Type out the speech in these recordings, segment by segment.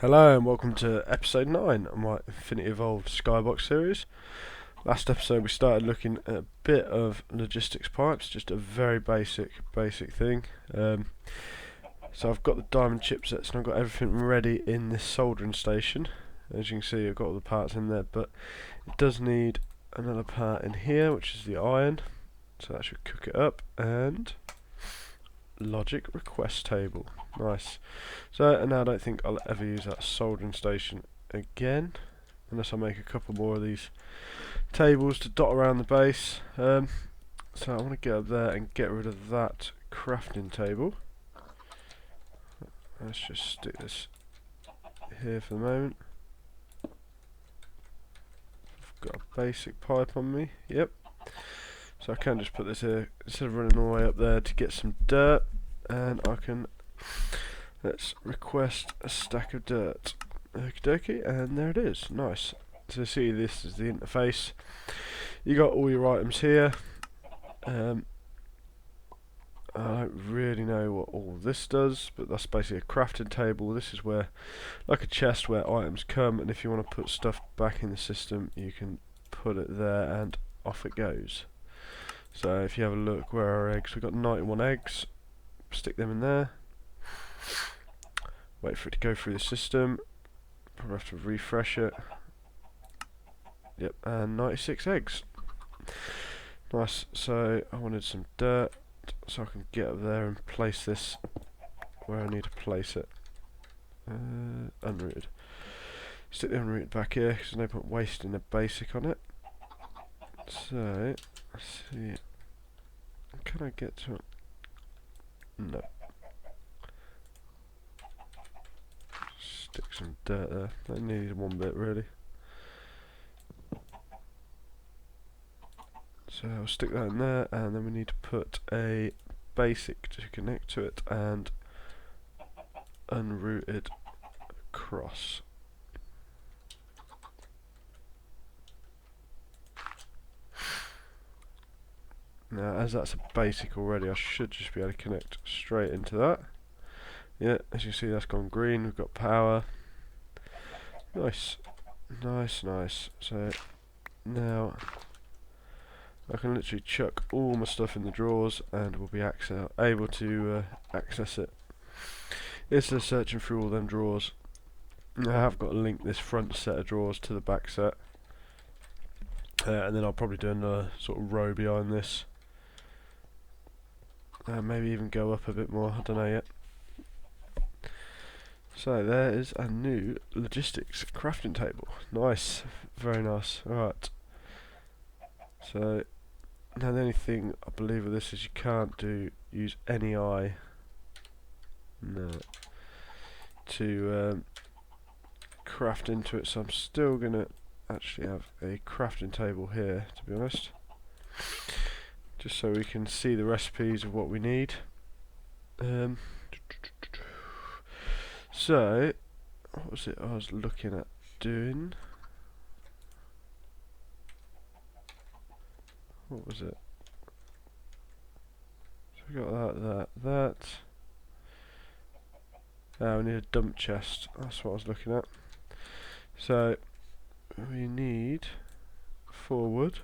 Hello and welcome to episode 9 of my Infinity Evolved Skybox series. Last episode we started looking at a bit of logistics pipes, just a very basic thing. So I've got the diamond chipsets and I've got everything ready in this soldering station. As you can see, I've got all the parts in there, but it does need another part in here, which is the iron. So that should cook it up, and logic request table. Nice. So, and now I don't think I'll ever use that soldering station again, unless I make a couple more of these tables to dot around the base. So I want to get up there and get rid of that crafting table. Let's just stick this here for the moment. I've got a basic pipe on me, yep. So I can just put this here, instead of running all the way up there to get some dirt, and I can, let's request a stack of dirt. Okie dokie, and there it is, nice. So see, this is the interface. You got all your items here. I don't really know what all this does, but that's basically a crafting table. This is where, like a chest where items come, and if you want to put stuff back in the system, you can put it there and off it goes. So if you have a look, where are our eggs? We've got 91 eggs. Stick them in there. Wait for it to go through the system. Probably have to refresh it. Yep, and 96 eggs. Nice. So I wanted some dirt, so I can get up there and place this where I need to place it. Unrooted. Stick the unrooted back here, because there's no point wasting a basic on it. So, let's see. Can I get to it? No. Stick some dirt there. I needed one bit really. So I'll stick that in there, and then we need to put a basic to connect to it and unrooted across. Now, as that's a basic already, I should just be able to connect straight into that. Yeah, as you see, that's gone green. We've got power. Nice, nice, nice. So now I can literally chuck all my stuff in the drawers, and we'll be able to access it. Instead of searching through all them drawers, I have got to link this front set of drawers to the back set, and then I'll probably do another sort of row behind this. Maybe even go up a bit more, I don't know yet. So there is a new logistics crafting table. Nice, very nice. Alright. So now the only thing I believe with this is you can't use any eye to craft into it, so I'm still gonna actually have a crafting table here, to be honest. Just so we can see the recipes of what we need. So, what was it I was looking at doing? What was it? So we got that. We need a dump chest. That's what I was looking at. So, we need 4 wood.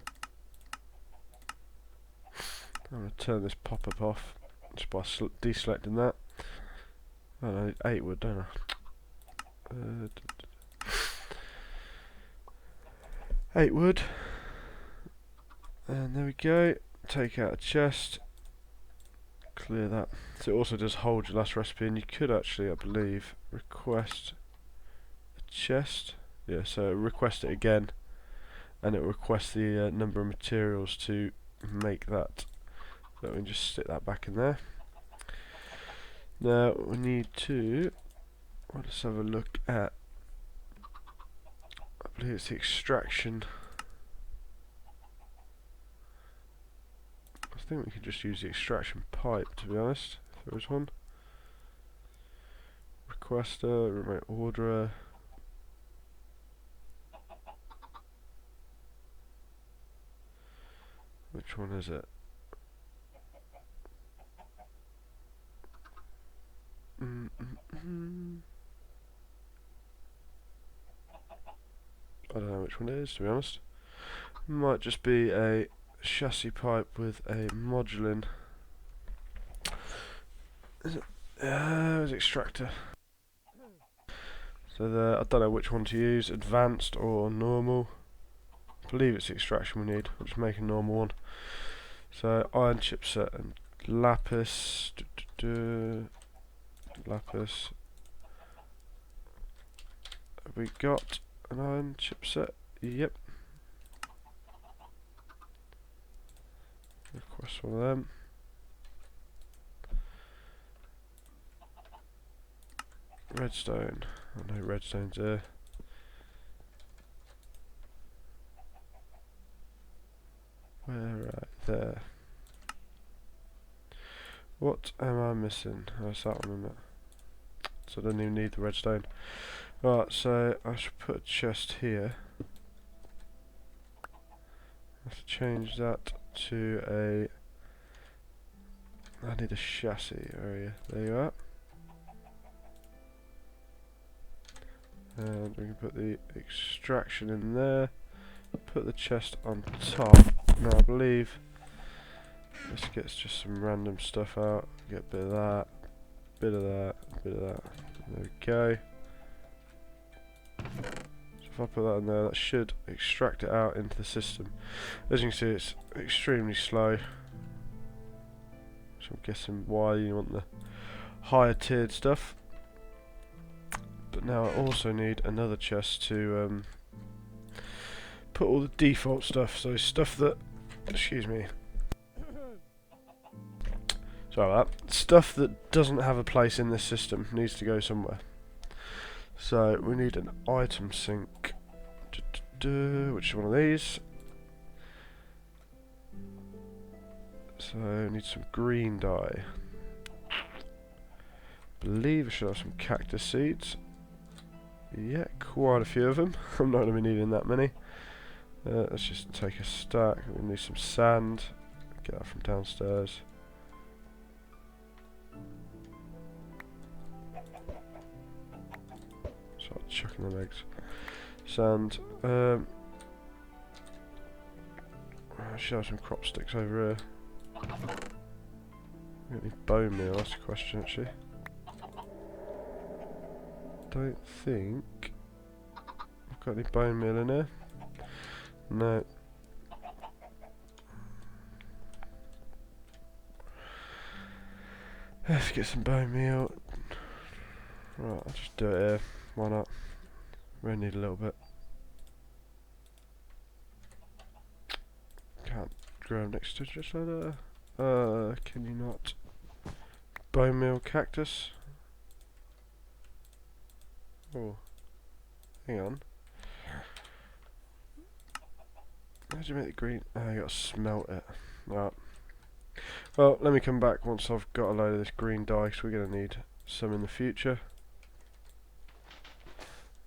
I'm going to turn this pop-up off just by deselecting that. Oh, I need 8 wood, don't I? 8 wood. And there we go. Take out a chest. Clear that. So it also does hold your last recipe, and you could actually, I believe, request a chest. Yeah, so request it again, and it will request the number of materials to make that. So we can just stick that back in there. Now we need to, let's have a look at, I believe it's the extraction. I think we can just use the extraction pipe, to be honest, if there is one. Requester, remote orderer. Which one is it? I don't know which one it is, to be honest. Might just be a chassis pipe with a modulin. Is it? Is it extractor? So I don't know which one to use, advanced or normal. I believe it's the extraction we need. We'll just make a normal one. So iron chipset and lapis. Lapis. Have we got an iron chipset? Yep. Request one of them. Redstone. Oh no, redstone's there. Where? Right there. What am I missing? Oh, it's that one, isn't it? So I don't even need the redstone. Right, so I should put a chest here. I have to change that to a... I need a chassis area. There you are. And we can put the extraction in there. Put the chest on top. Now I believe this gets just some random stuff out. Get a bit of that, bit of that, bit of that. There we go. So if I put that in there, that should extract it out into the system. As you can see, it's extremely slow. So I'm guessing why you want the higher tiered stuff. But now I also need another chest to put all the default stuff, so stuff that, excuse me, sorry about that, stuff that doesn't have a place in this system needs to go somewhere. So we need an item sink, which is one of these. So we need some green dye. Believe I should have some cactus seeds. Yeah, quite a few of them. I'm not going to be needing that many. Let's just take a stack. We need some sand. Get that from downstairs. Start chucking them eggs. Sand. I should have some crop sticks over here. Got any bone meal? That's a question actually. Don't think I've got any bone meal in here. No. Let's get some bone meal. Right, I'll just do it here. Why not? We only need a little bit. Can't grow them next to just like that. Can you not? Bone meal cactus? Oh. Hang on. How do you make it green? Oh, you gotta smelt it. Right. Well, let me come back once I've got a load of this green dye, because we're going to need some in the future.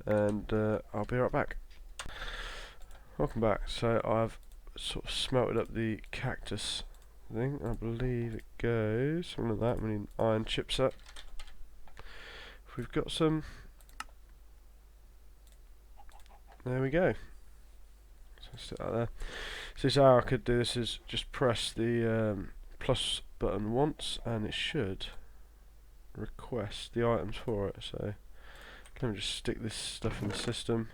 And I'll be right back. Welcome back. So I've sort of smelted up the cactus thing. I believe it goes something like that. We need an iron chipset. If we've got some, there we go. So stick that there. So how I could do this is just press the plus button once, and it should request the items for it. So let me just stick this stuff in the system.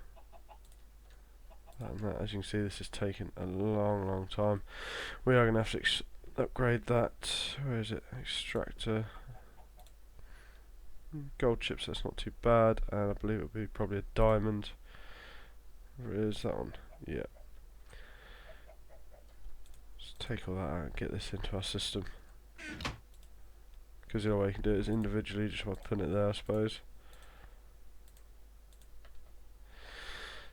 And that, as you can see, this is taking a long time. We are going to have to upgrade that. Where is it? Extractor. Gold chips, that's not too bad. And I believe it will be probably a diamond. Where is that one? Yeah. Just take all that out and get this into our system. Because the only way you can do it is individually, just by putting it there, I suppose.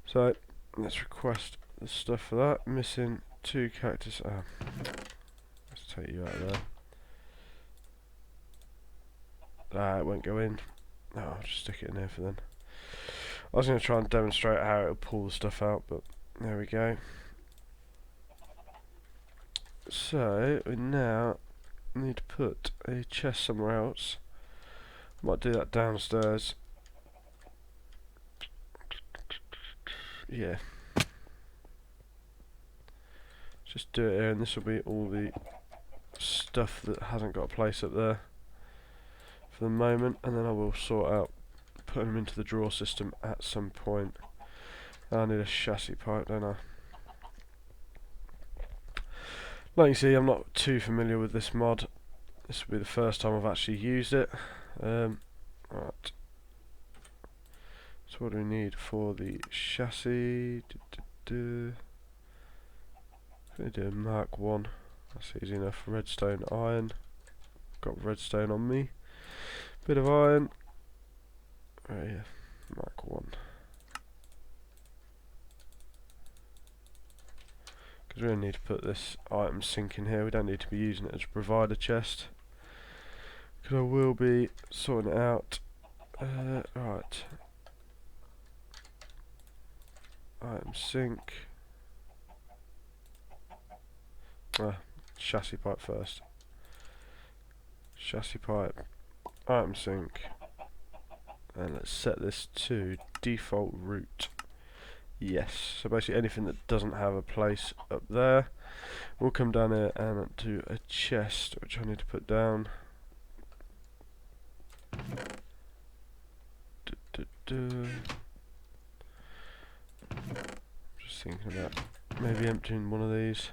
So let's request the stuff for that. Missing 2 cactus. Let's take you out of there. It won't go in. No, I'll just stick it in there for then. I was going to try and demonstrate how it'll pull the stuff out, but there we go. So we now need to put a chest somewhere else. Might do that downstairs. Yeah, Just do it here, and this will be all the stuff that hasn't got a place up there for the moment, and then I will sort out putting them into the drawer system at some point. I need a chassis pipe, don't I? Like you see, I'm not too familiar with this mod. This will be the first time I've actually used it. Right. So what do we need for the chassis? I'm going to do a Mark 1. That's easy enough. Redstone iron. Got redstone on me. Bit of iron. Right here. Mark 1. Because we only need to put this item sink in here. We don't need to be using it as a provider chest. Because I will be sorting it out. Right. Item sink. Chassis pipe first. Chassis pipe. Item sink. And let's set this to default route. Yes, so basically anything that doesn't have a place up there will come down here and do a chest, which I need to put down. Just thinking about maybe emptying one of these.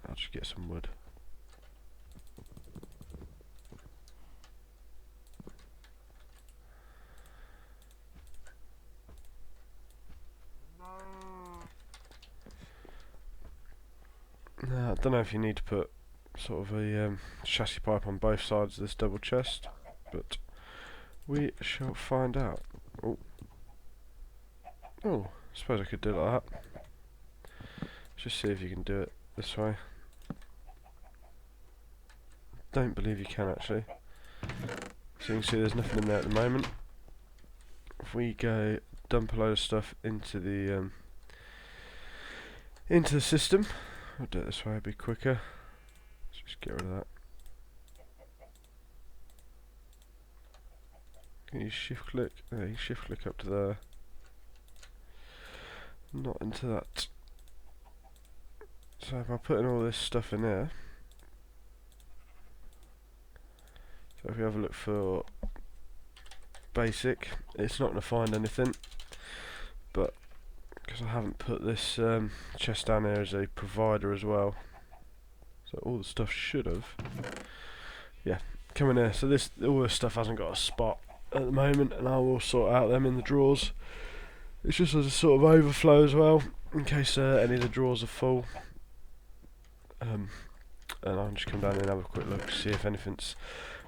I'll just get some wood. Now, I don't know if you need to put sort of a chassis pipe on both sides of this double chest, but we shall find out. Oh, I suppose I could do it like that. Just see if you can do it this way. Don't believe you can actually. So you can see there's nothing in there at the moment. If we go dump a load of stuff into the system, I'll do it this way, it'll be quicker. Let's just get rid of that. Can you shift click? Yeah, you shift click up to there. Not into that. So if I put in all this stuff in here, so if we have a look for basic, it's not going to find anything, but because I haven't put this chest down here as a provider as well, so all the stuff should have, yeah, come in here. So this, all this stuff hasn't got a spot at the moment, and I will sort out them in the drawers. It's just as a sort of overflow as well, in case any of the drawers are full. And I'll just come down and have a quick look to see if anything's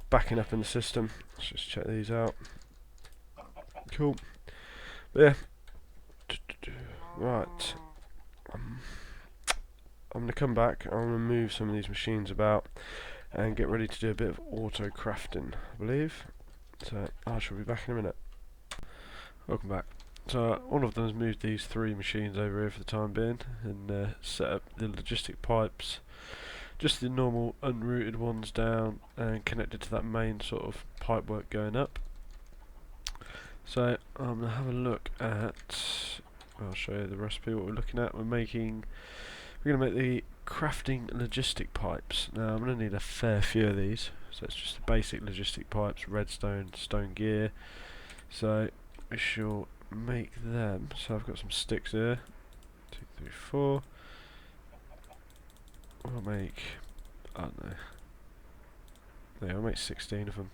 backing up in the system. Let's just check these out. Cool. But yeah. Right. I'm going to come back. I'm going to move some of these machines about and get ready to do a bit of auto crafting, I believe. So I shall be back in a minute. Welcome back. So all I've done is moved these 3 machines over here for the time being and set up the logistic pipes, just the normal unrouted ones down and connected to that main sort of pipe work going up. So I'm going to have a look at, I'll show you the recipe, what we're looking at. We're going to make the crafting logistic pipes. Now I'm going to need a fair few of these, so it's just the basic logistic pipes, redstone, stone gear. So we shall make them. So I've got some sticks here, 2, 3, 4. I'll make, I don't know, yeah, I'll make 16 of them.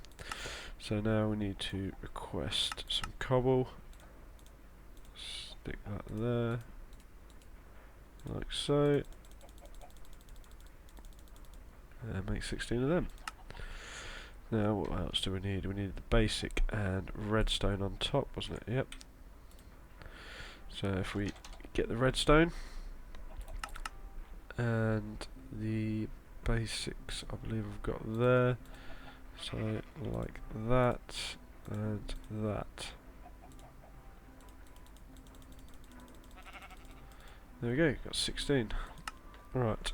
So now we need to request some cobble, stick that there, like so, and make 16 of them. Now what else do we need? We need the basic and redstone on top, wasn't it? Yep. So if we get the redstone and the basics, I believe I've got there, so like that and that. There we go, got 16. Right,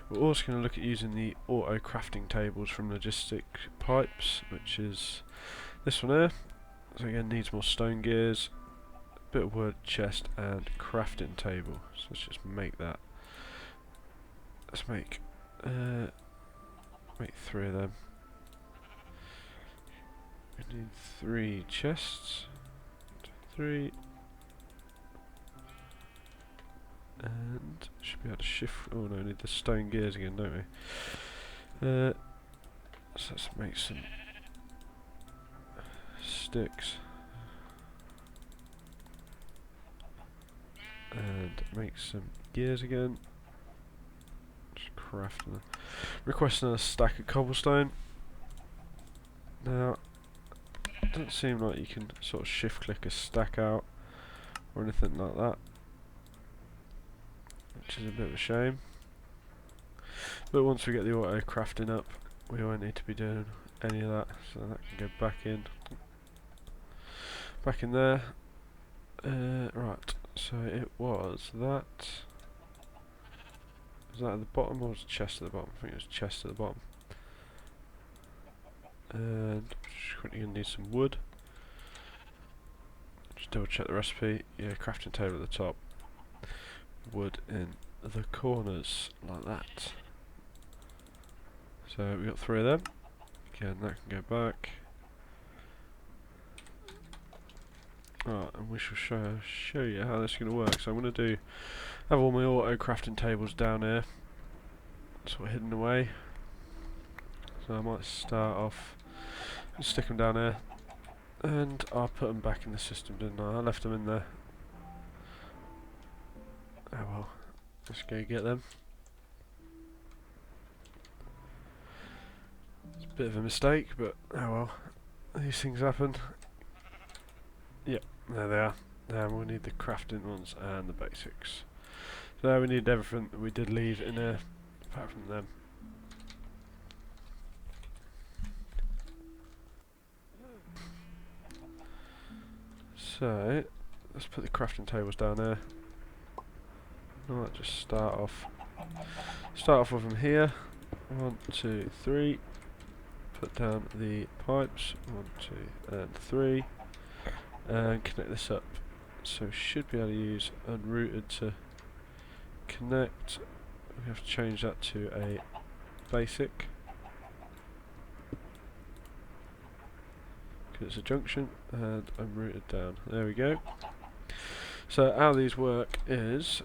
we're also going to look at using the auto crafting tables from Logistic Pipes, which is this one here. So again, needs more stone gears, bit of wood, chest and crafting table. So let's just make that. let's make 3 of them. We need 3 chests. 3. And should be able to shift. Oh no, we need the stone gears again, don't we? So let's make some sticks and make some gears again. Just crafting. Requesting a stack of cobblestone. Now, it doesn't seem like you can sort of shift click a stack out or anything like that, which is a bit of a shame. But once we get the auto crafting up, we won't need to be doing any of that, so that can go back in there. Right, so it was that. Was that at the bottom or was it chest at the bottom? I think it was chest at the bottom. And just quickly gonna need some wood. Just double check the recipe. Yeah, crafting table at the top. Wood in the corners, like that. So we got 3 of them. Again, that can go back. Right, and we shall show you how this is going to work. So I'm going to have all my auto crafting tables down here, sort of hidden away. So I might start off and stick them down here, and I'll put them back in the system, didn't I? I left them in there. Oh well, let's go get them. It's a bit of a mistake, but oh well, these things happen. Yep, there they are. Now we'll need the crafting ones and the basics. So we need everything that we did leave in there, apart from them. So let's put the crafting tables down there. I might just start off with them here. 1, 2, 3. Put down the pipes. 1, 2, and 3. And connect this up. So we should be able to use unrooted to connect. We have to change that to a basic, because it's a junction, and unrooted down. There we go. So how these work is,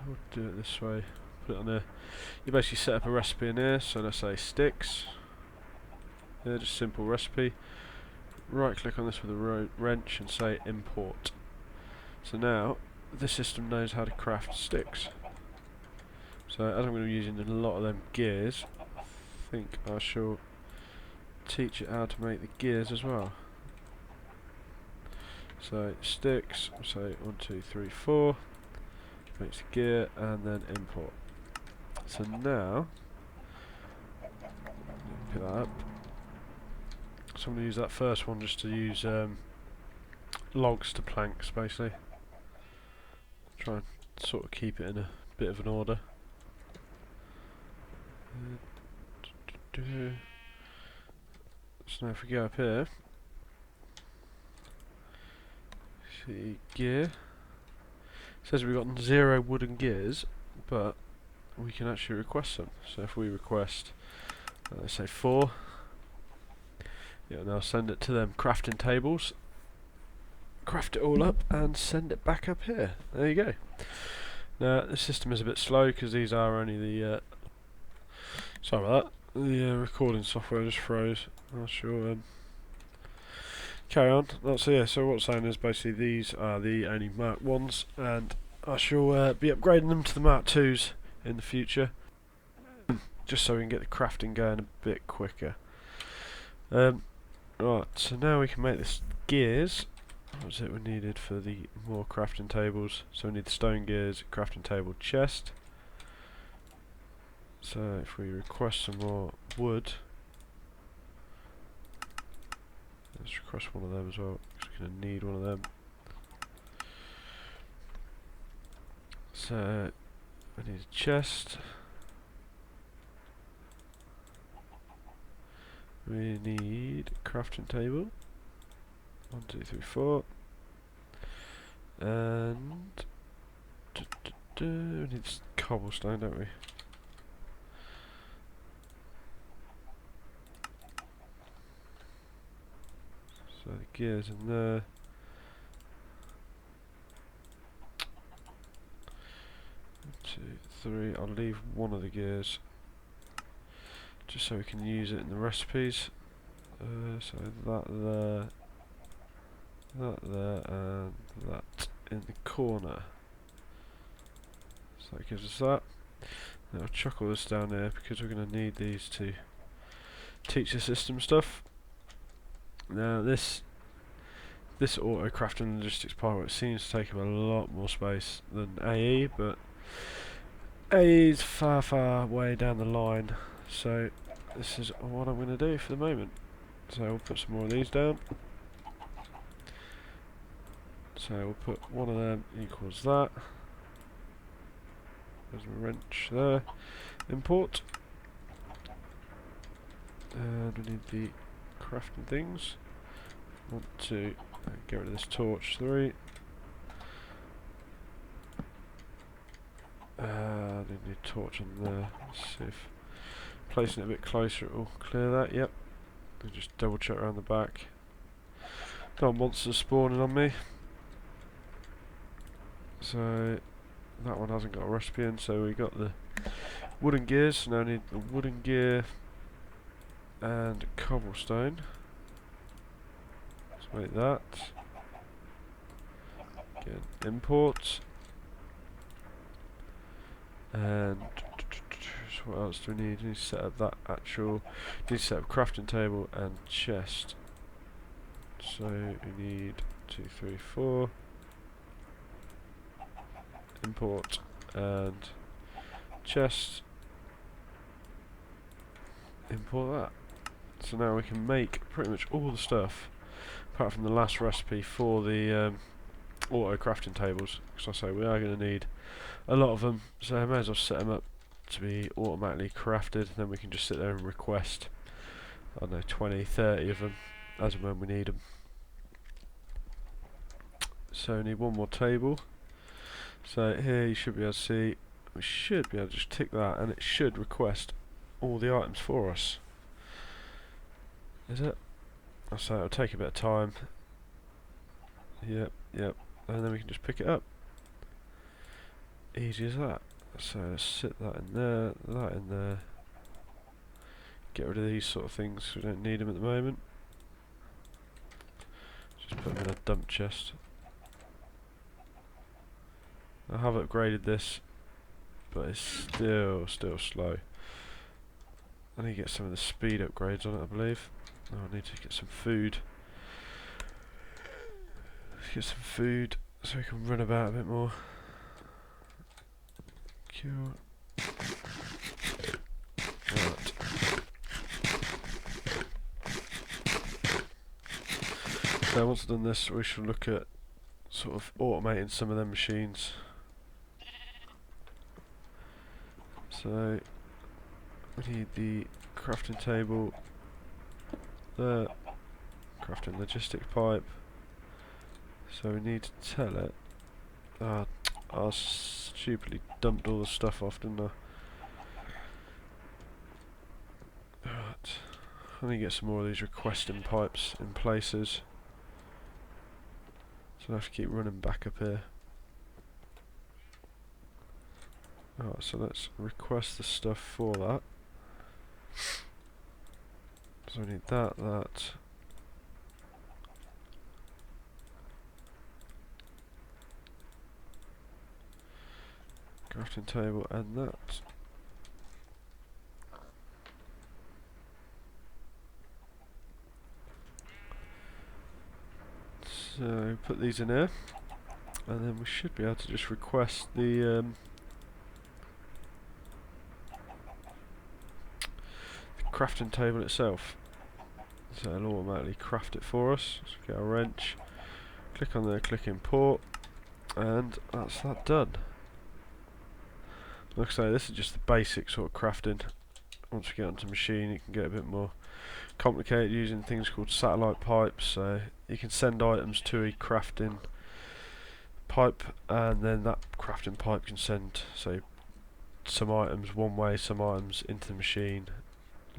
we'll do it this way. Put it on there. You basically set up a recipe in here. So let's say sticks. Yeah, just simple recipe. Right click on this with a wrench and say import. So now the system knows how to craft sticks. So as I'm going to be using a lot of them gears, I think I shall teach it how to make the gears as well. So sticks, so 1, 2, 3, 4, makes the gear, and then import. So now, pick that up. So I'm going to use that first one just to use logs to planks, basically. Try and sort of keep it in a bit of an order. So now if we go up here, see gear. It says we've got 0 wooden gears, but we can actually request some. So if we request, let's say 4. Yeah, now send it to them crafting tables, craft it all up and send it back up here. There you go. Now the system is a bit slow because these are only the sorry about that, the recording software just froze. I shall carry on. So yeah, so what's saying is basically these are the only Mark 1s, and I shall be upgrading them to the Mark 2s in the future, just so we can get the crafting going a bit quicker. Right, so now we can make this gears. What was it we needed for the more crafting tables? So we need the stone gears, crafting table, chest. So if we request some more wood, let's request one of them as well, because we're going to need one of them. So I need a chest. We need a crafting table. 1, 2, 3, 4. And we need cobblestone, don't we? the gears in there. Two, three. I'll leave one of the gears just so we can use it in the recipes. So that there, and that in the corner. So that gives us that. Now I'll chuck all this down there because we're going to need these to teach the system stuff. Now this auto crafting logistics part, it seems to take up a lot more space than AE, but AE is far way down the line, so this is what I'm going to do for the moment. So we'll put some more of these down. So we'll put one of them equals that. There's a wrench there. Import. And we need the crafting things. Want to get rid of this torch. 3. I need a torch on there. Let's see if placing it a bit closer it will clear that. Yep. We'll just double check around the back. No monsters spawning on me. So that one hasn't got a recipe in, so we got the wooden gears. So now I need the wooden gear and cobblestone. Let's make that. Again, import. And what else do we need? We need to set up that actual. Need to set up crafting table and chest. So we need 2, 3, 4. Import and chest. Import that. So now we can make pretty much all the stuff, apart from the last recipe for the auto crafting tables. Because I say we are going to need a lot of them, so I may as well set them up to be automatically crafted. Then we can just sit there and request, I don't know, 20, 30 of them as and when we need them. So we need one more table. So here you should be able to see, we should be able to just tick that and it should request all the items for us. Is it? So it'll take a bit of time. Yep. And then we can just pick it up. Easy as that. So let's sit that in there, that in there. Get rid of these sort of things, we don't need them at the moment. Just put them in a dump chest. I have upgraded this, but it's still slow. I need to get some of the speed upgrades on it, I believe. Oh, I need to get some food. Let's get some food so we can run about a bit more. Cure. Right. So once I've done this, we shall look at sort of automating some of them machines. So we need the crafting table, the crafting logistic pipe. So we need to tell it. I stupidly dumped all the stuff off, didn't I? Right. I need to get some more of these requesting pipes in places. So I have to keep running back up here. Alright, so let's request the stuff for that. So we need that. Crafting table and that. So put these in here, and then we should be able to just request the crafting table itself. So it'll automatically craft it for us. So get a wrench, click on there, click import, and that's that done. Like I say, this is just the basic sort of crafting. Once we get onto machine, it can get a bit more complicated using things called satellite pipes. So you can send items to a crafting pipe, and then that crafting pipe can send, say, some items one way, some items into the machine,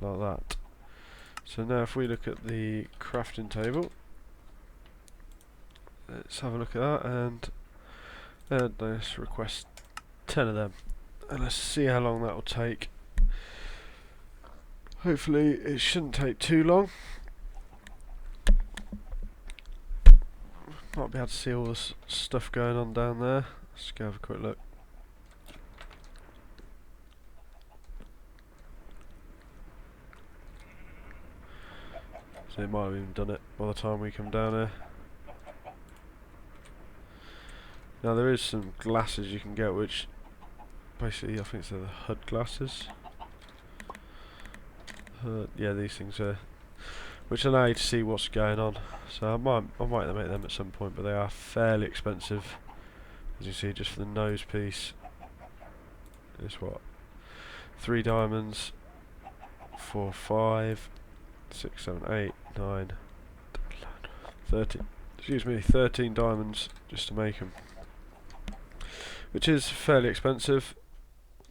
like that. So now if we look at the crafting table, let's have a look at that, and let's request 10 of them, and let's see how long that will take. Hopefully it shouldn't take too long. Might be able to see all this stuff going on down there. Let's go have a quick look. So it might have even done it by the time we come down here. Now there is some glasses you can get, which basically I think they're the HUD glasses. Yeah, these things are, which allow you to see what's going on. So I might make them at some point, but they are fairly expensive. As you see, just for the nose piece, it's what, 3 diamonds, 4, 5, 6, 7, 8, 9, 13. Excuse me, 13 diamonds just to make them, which is fairly expensive,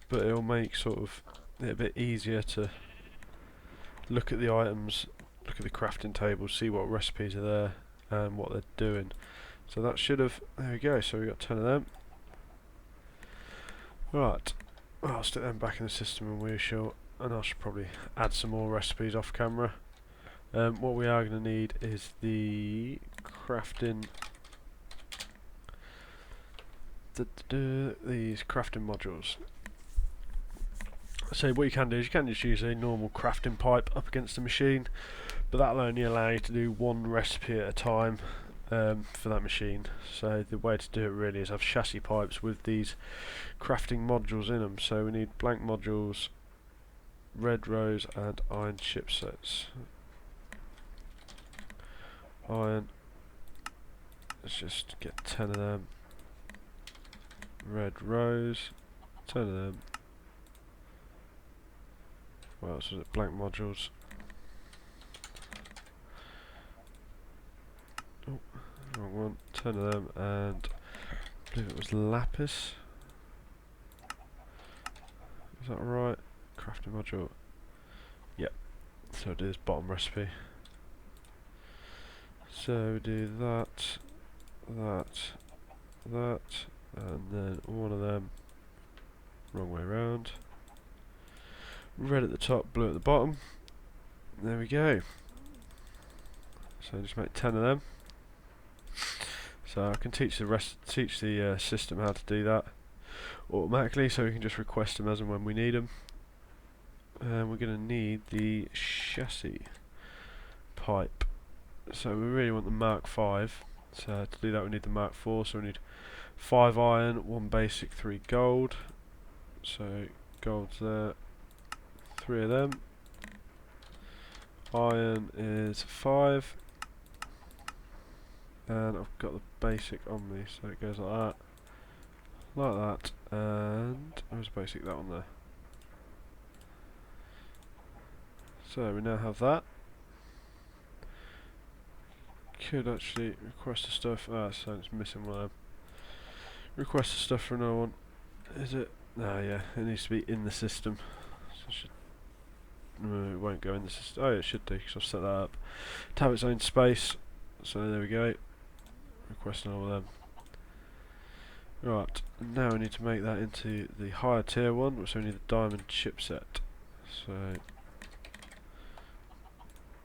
but it'll make sort of it a bit easier to look at the items, look at the crafting table, see what recipes are there and what they're doing. So that should have, there we go, so we got 10 of them. Right, well, I'll stick them back in the system and we're short, and I should probably add some more recipes off camera. What we are going to need is the crafting, these crafting modules. So what you can do is you can just use a normal crafting pipe up against the machine, but that'll only allow you to do one recipe at a time for that machine. So the way to do it really is have chassis pipes with these crafting modules in them. So we need blank modules, red rose and iron chipsets. Iron, let's just get 10 of them. Red rose, 10 of them. What else was it? Blank modules. Oh, wrong one. 10 of them, and I believe it was lapis. Is that right? Crafting module. Yep. So do this bottom recipe. So we do that, that, and then one of them. Wrong way around. Red at the top, blue at the bottom. There we go. So just make 10 of them. So I can teach the system how to do that automatically, so we can just request them as and when we need them. And we're going to need the chassis pipe. So we really want the Mark 5. So to do that we need the Mark 4. So we need 5 iron, 1 basic, 3 gold. So gold's there. 3 of them. Iron is 5, and I've got the basic on me, so it goes like that, and there's basic that on there. So we now have that. Could actually request the stuff. So it's missing one of them. Request the stuff for another one. Is it? No, yeah, it needs to be in the system. So it should. No, it won't go in the system. Oh, it should do, because I've set that up to have its own space. So there we go. Requesting all of them. Right, now we need to make that into the higher tier one, so we need the diamond chipset. So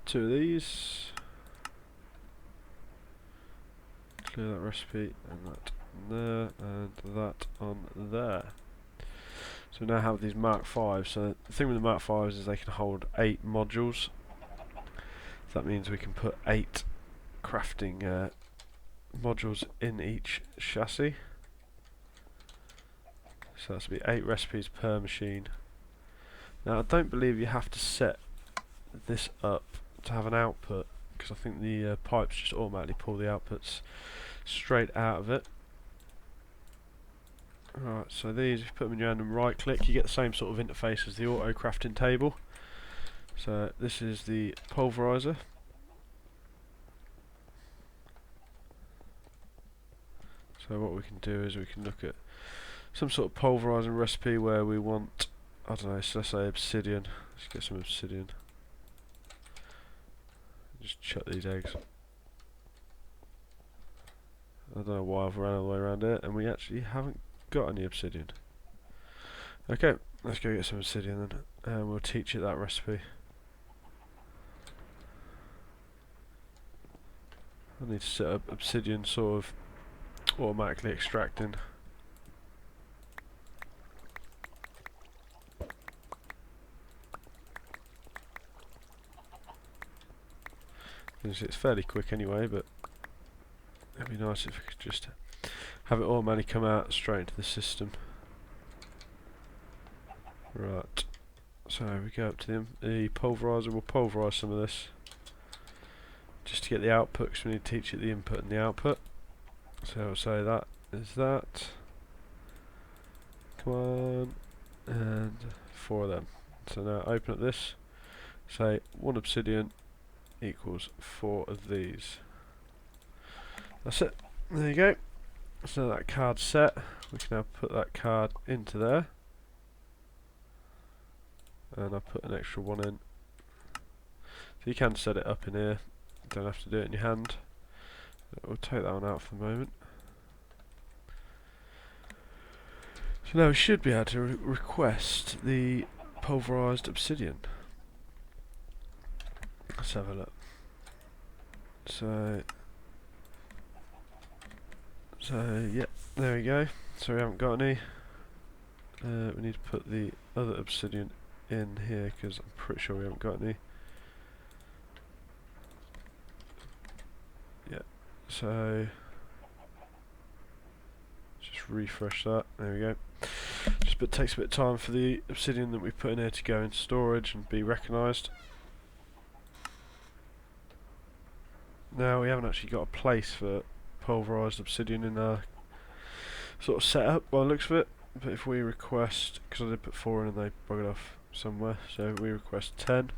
2 of these. Clear that recipe, and that on there, and that on there. So we now have these Mark 5. So the thing with the Mark 5s is they can hold 8 modules. So that means we can put 8 crafting modules in each chassis. So that's to be 8 recipes per machine. Now I don't believe you have to set this up to have an output, because I think the pipes just automatically pull the outputs straight out of it. Right, so these, if you put them in your hand and right click, you get the same sort of interface as the auto crafting table. So this is the pulverizer. So what we can do is we can look at some sort of pulverizing recipe where we want, I don't know, so let's say obsidian. Let's get some obsidian. Just chuck these eggs. I don't know why I've ran all the way around it, and we actually haven't got any obsidian. Okay, let's go get some obsidian then, and we'll teach it that recipe. I need to set up obsidian sort of automatically extracting. It's fairly quick anyway, but it'd be nice if we could just have it automatically come out straight into the system. Right, so we go up to the pulverizer. We'll pulverise some of this just to get the output, because we need to teach it the input and the output. So I'll say that is that. Come on, and 4 of them. So now open up this, say 1 obsidian equals 4 of these. That's it. There you go. So that card's set. We can now put that card into there, and I'll put an extra 1 in. So you can set it up in here. You don't have to do it in your hand. We'll take that one out for the moment. So now we should be able to request the pulverised obsidian. Let's have a look. So yeah, there we go. So we haven't got any. We need to put the other obsidian in here, because I'm pretty sure we haven't got any. Yeah, so just refresh that. There we go. Just takes a bit of time for the obsidian that we put in here to go into storage and be recognised. Now we haven't actually got a place for pulverised obsidian in our sort of setup by the looks of it, but if we request, because I did put 4 in and they buggered off somewhere, so we request 10.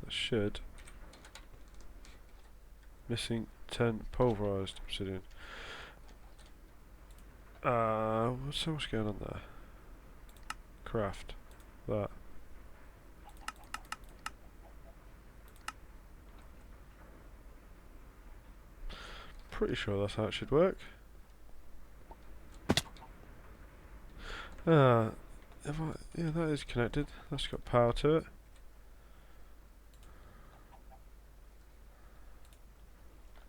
That should. Missing 10 pulverised obsidian. What's going on there? Craft. That. Pretty sure that's how it should work. Yeah, that is connected. That's got power to it.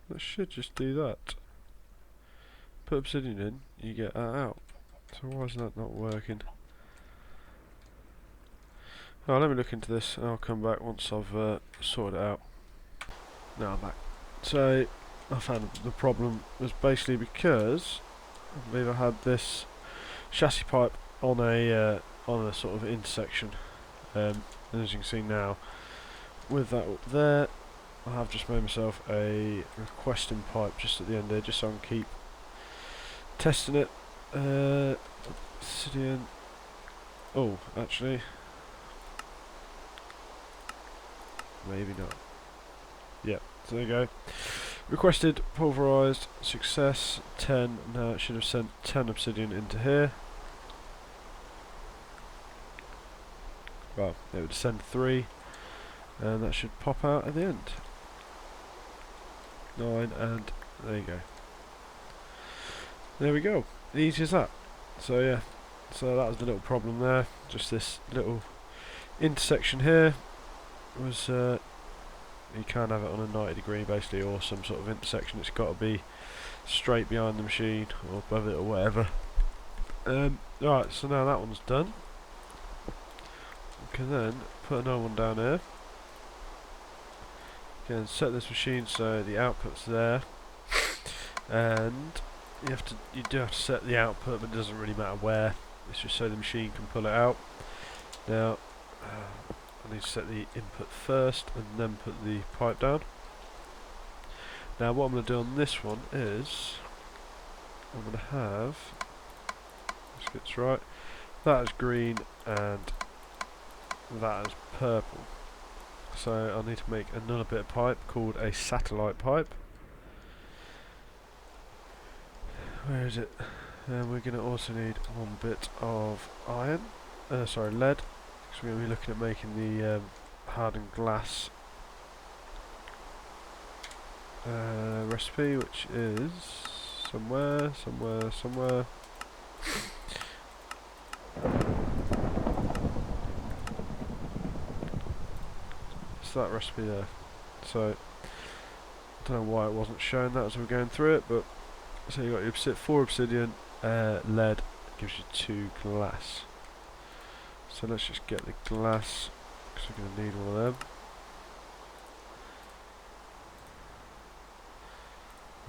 That should just do that. Put obsidian in, you get that out. So why is that not working? Oh, let me look into this and I'll come back once I've sorted it out. Now I'm back. So I found the problem was basically because I believe I had this chassis pipe on a sort of intersection, and as you can see now, with that up there, I have just made myself a requesting pipe just at the end there, just so I can keep testing it. Obsidian. Oh, actually, maybe not. Yep. So there you go. Requested pulverised, success 10. Now it should have sent 10 obsidian into here. Well, it would send 3, and that should pop out at the end. 9, and there you go. There we go. Easy as that. So yeah, so that was the little problem there. Just this little intersection here was. You can't have it on a 90 degree basically, or some sort of intersection. It's got to be straight behind the machine or above it or whatever. Right, so now that one's done. We can then put another one down here. Again, set this machine so the output's there, and you do have to set the output, but it doesn't really matter where. It's just so the machine can pull it out. Now. I need to set the input first and then put the pipe down. Now what I'm going to do on this one is I'm going to have, let's get this right, that is green and that is purple. So I need to make another bit of pipe called a satellite pipe. Where is it? And we're going to also need 1 bit of lead. So we're going to be looking at making the hardened glass recipe, which is somewhere. It's that recipe there. So I don't know why it wasn't showing that as we were going through it, but so you got your 4 obsidian, lead gives you 2 glass. So let's just get the glass because we're going to need one of them.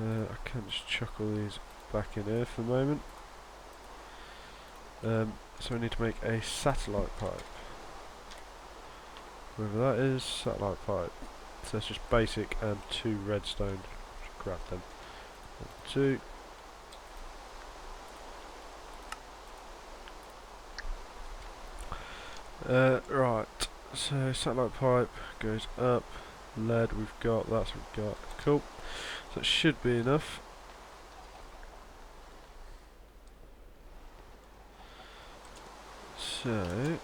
I can just chuck all these back in here for the moment. So we need to make a satellite pipe. Whatever that is, satellite pipe. So it's just basic and 2 redstone. Just grab them. 1, 2. Right, so satellite pipe goes up. Lead we've got, that's what we've got. Cool. So it should be enough. So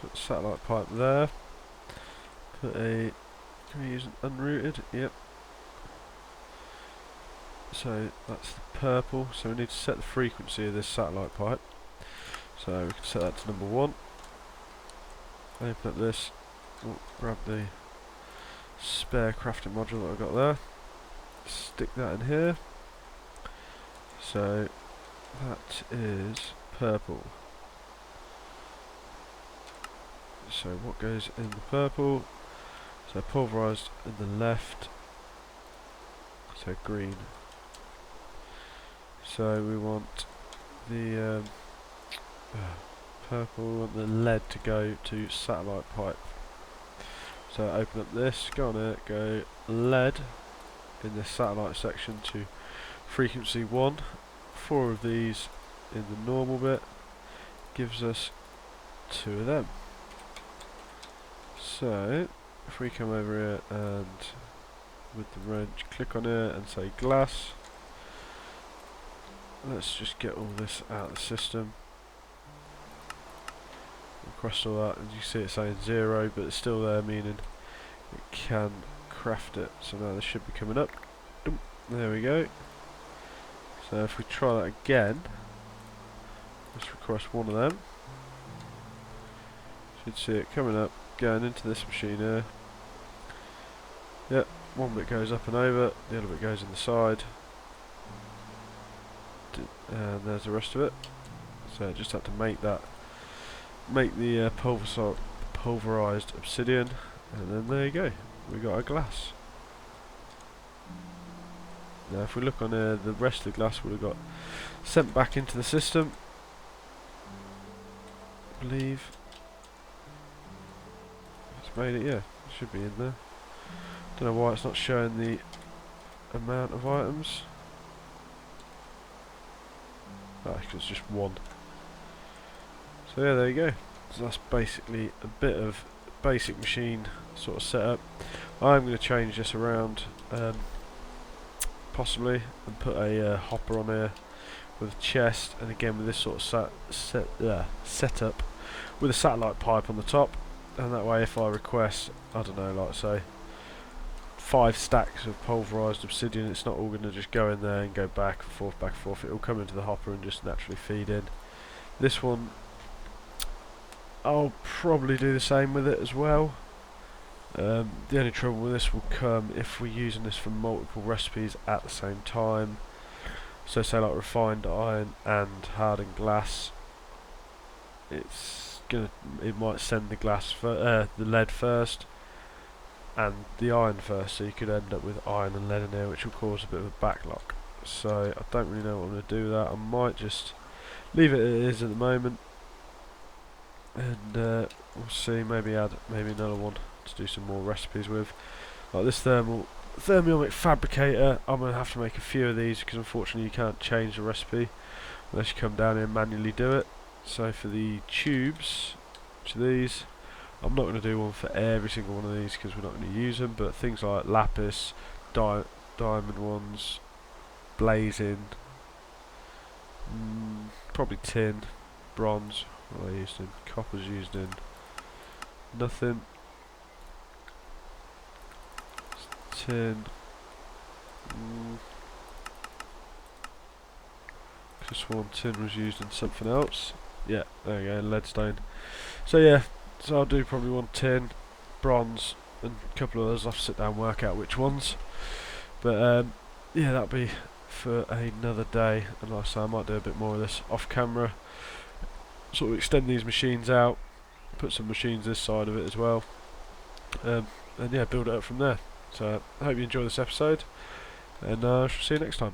put the satellite pipe there. Put a, can we use an unrooted? Yep. So that's the purple. So we need to set the frequency of this satellite pipe. So we can set that to number 1. Open up this. Oh, grab the spare crafting module that I've got there. Stick that in here. So that is purple. So what goes in the purple? So pulverized in the left. So green. So we want the purple and the lead to go to satellite pipe. So open up this, go on it, go lead in the satellite section to frequency 1. 4 of these in the normal bit gives us 2 of them. So if we come over here and with the wrench click on it and say glass, let's just get all this out of the system. Across all that, and you see it saying 0, but it's still there, meaning it can craft it. So now this should be coming up. There we go. So if we try that again, let's request one of them. Should see it coming up, going into this machine here. Yep, one bit goes up and over, the other bit goes in the side. And there's the rest of it. So I just had to make that. Make the pulverized obsidian, and then there you go, we got our glass. Now if we look on the rest of the glass would have got sent back into the system, I believe. It's made it, yeah, it should be in there. Don't know why it's not showing the amount of items. Ah, because it's just 1. So yeah, there you go. So that's basically a bit of basic machine sort of setup. I'm going to change this around, possibly, and put a hopper on here with a chest, and again with this sort of setup with a satellite pipe on the top, and that way if I request, I don't know, like say 5 stacks of pulverized obsidian, it's not all going to just go in there and go back and forth. It will come into the hopper and just naturally feed in. This one I'll probably do the same with it as well. The only trouble with this will come if we're using this for multiple recipes at the same time. So say like refined iron and hardened glass, it might send the the lead first and the iron first, so you could end up with iron and lead in there, which will cause a bit of a backlog. So I don't really know what I'm going to do with that. I might just leave it as it is at the moment, and we'll see, maybe add another one to do some more recipes with. Like this thermomic fabricator, I'm going to have to make a few of these because unfortunately you can't change the recipe unless you come down here and manually do it. So for the tubes, which are these, I'm not going to do one for every single one of these because we're not going to use them, but things like lapis, diamond ones, blazing, probably tin, bronze, what are they used in? Copper's used in nothing. tin. Just one tin was used in something else. Yeah, there you go, leadstone. So yeah, so I'll do probably one tin, bronze, and a couple of others. I'll have to sit down and work out which ones. But yeah, that'll be for another day. And like I say, I might do a bit more of this off camera. Sort of extend these machines out, put some machines this side of it as well, and yeah, build it up from there. So I hope you enjoy this episode, and I shall see you next time.